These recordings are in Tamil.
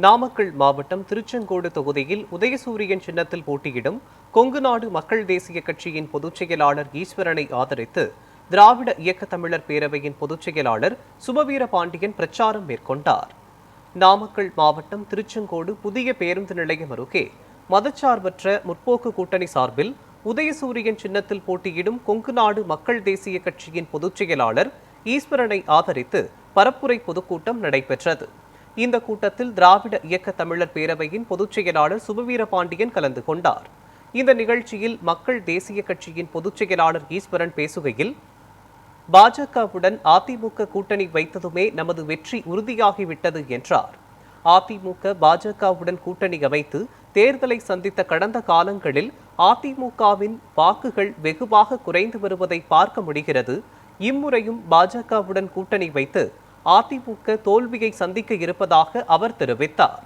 நாமக்கல் மாவட்டம் திருச்செங்கோடு தொகுதியில் உதயசூரியன் சின்னத்தில் போட்டியிடும் கொங்கு நாடு மக்கள் தேசிய கட்சியின் பொதுச் செயலாளர் ஈஸ்வரனை ஆதரித்து திராவிட இயக்க தமிழர் பேரவையின் பொதுச் செயலாளர் சுபவீர பாண்டியன் பிரச்சாரம் மேற்கொண்டார். நாமக்கல் மாவட்டம் திருச்செங்கோடு புதிய பேருந்து நிலையம் அருகே மதச்சார்பற்ற முற்போக்கு கூட்டணி சார்பில் உதயசூரியன் சின்னத்தில் போட்டியிடும் கொங்கு நாடு மக்கள் தேசிய கட்சியின் பொதுச் செயலாளர் ஈஸ்வரனை ஆதரித்து பரப்புரை பொதுக்கூட்டம் நடைபெற்றது. இந்த கூட்டத்தில் திராவிட இயக்க தமிழர் பேரவையின் பொதுச் செயலாளர் சுபவீர பாண்டியன் கலந்து கொண்டார். இந்த நிகழ்ச்சியில் மக்கள் தேசிய கட்சியின் பொதுச் செயலாளர் ஈஸ்வரன் பேசுகையில், பாஜகவுடன் அதிமுக கூட்டணி வைத்ததுமே நமது வெற்றி உறுதியாகிவிட்டது என்றார். அதிமுக பாஜகவுடன் கூட்டணி அமைத்து தேர்தலை சந்தித்த கடந்த காலங்களில் அதிமுகவின் வாக்குகள் வெகுவாக குறைந்து வருவதை பார்க்க முடிகிறது. இம்முறையும் பாஜகவுடன் கூட்டணி வைத்து அதிமுக தோல்வியை சந்திக்க இருப்பதாக அவர் தெரிவித்தார்.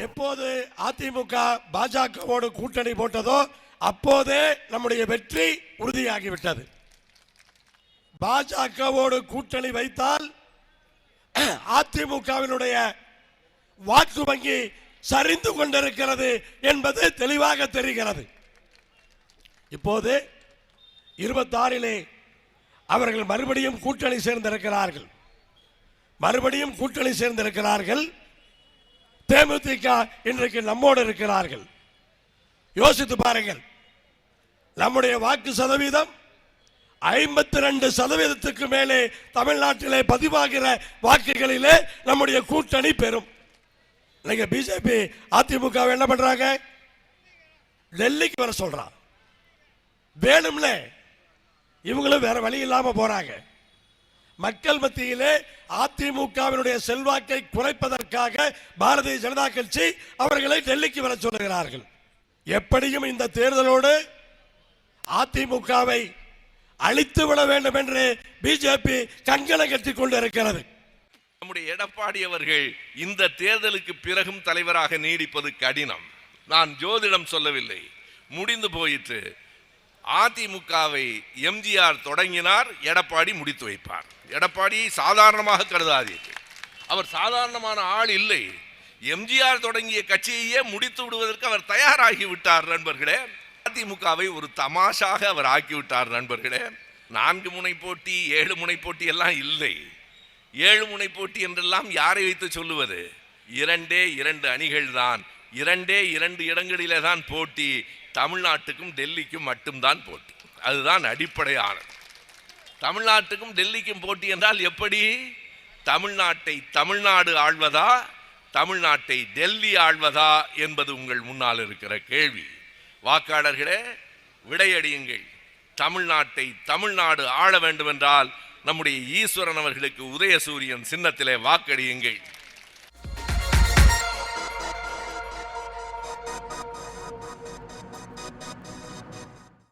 எப்போது அதிமுக பாஜகவோடு கூட்டணி போட்டதோ அப்போதே நம்முடைய வெற்றி உறுதியாகிவிட்டது. பாஜகவோடு கூட்டணி வைத்தால் அதிமுகவினுடைய வாக்கு வங்கி சரிந்து கொண்டிருக்கிறது என்பது தெளிவாக தெரிகிறது. இப்போது 26 அவர்கள் மறுபடியும் கூட்டணி சேர்ந்திருக்கிறார்கள். தேமுதிக இன்றைக்கு நம்மோடு இருக்கிறார்கள். யோசித்து பாருங்கள், நம்முடைய வாக்கு சதவீதம் 52% மேலே தமிழ்நாட்டிலே பதிவாகிற வாக்குகளிலே நம்முடைய கூட்டணி பெறும். இன்னைக்கு பிஜேபி அதிமுக என்ன பண்றாங்க? டெல்லிக்கு வர சொல்றான். வேணும்ல இவங்களும் வேற வழி இல்லாம போறாங்க. மக்கள் மத்தியிலே அதிமுகவினுடைய செல்வாக்கை குறைப்பதற்காக பாரதிய ஜனதா கட்சி அவர்களை டெல்லிக்கு வர சொல்லுகிறார்கள். எப்படியும் இந்த தேர்தலோடு அதிமுகவை அழித்து விட வேண்டும் என்று பிஜேபி கங்கணம் கட்டிக் கொண்டிருக்கிறது. நம்முடைய எடப்பாடி அவர்கள் இந்த தேர்தலுக்கு பிறகும் தலைவராக நீடிப்பது கடினம். நான் ஜோதிடம் சொல்லவில்லை, முடிந்து போயிற்று. அதிமுகவை எம்ஜிஆர் தொடங்கினார், எடப்பாடி முடித்து வைப்பார். எடப்பாடி சாதாரணமாக கருதாதீர்கள், அவர் சாதாரணமான ஆள் இல்லை. எம்ஜிஆர் தொடங்கிய கட்சியையே முடித்து விடுவதற்கு அவர் தயாராகி விட்டார் நண்பர்களே. அதிமுகவை ஒரு தமாஷாக அவர் ஆக்கிவிட்டார் நண்பர்களே. 4 முனை போட்டி 7 முனை போட்டி எல்லாம் இல்லை. 7 முனை போட்டி என்றெல்லாம் யாரை வைத்து சொல்லுவது? 2 அணிகள் தான், 2 இடங்களிலே தான் போட்டி. தமிழ்நாட்டுக்கும் டெல்லிக்கும் மட்டும்தான் போட்டி. அதுதான் அடிப்படையானது. தமிழ்நாட்டுக்கும் டெல்லிக்கும் போட்டி என்றால் எப்படி? தமிழ்நாட்டை தமிழ்நாடு ஆள்வதா, தமிழ்நாட்டை டெல்லி ஆள்வதா என்பது உங்கள் முன்னால் இருக்கிற கேள்வி. வாக்காளர்களே, விடையடியுங்கள். தமிழ்நாட்டை தமிழ்நாடு ஆள வேண்டும் என்றால் நம்முடைய ஈஸ்வரன் அவர்களுக்கு உதயசூரியன் சின்னத்திலே வாக்களியுங்கள்.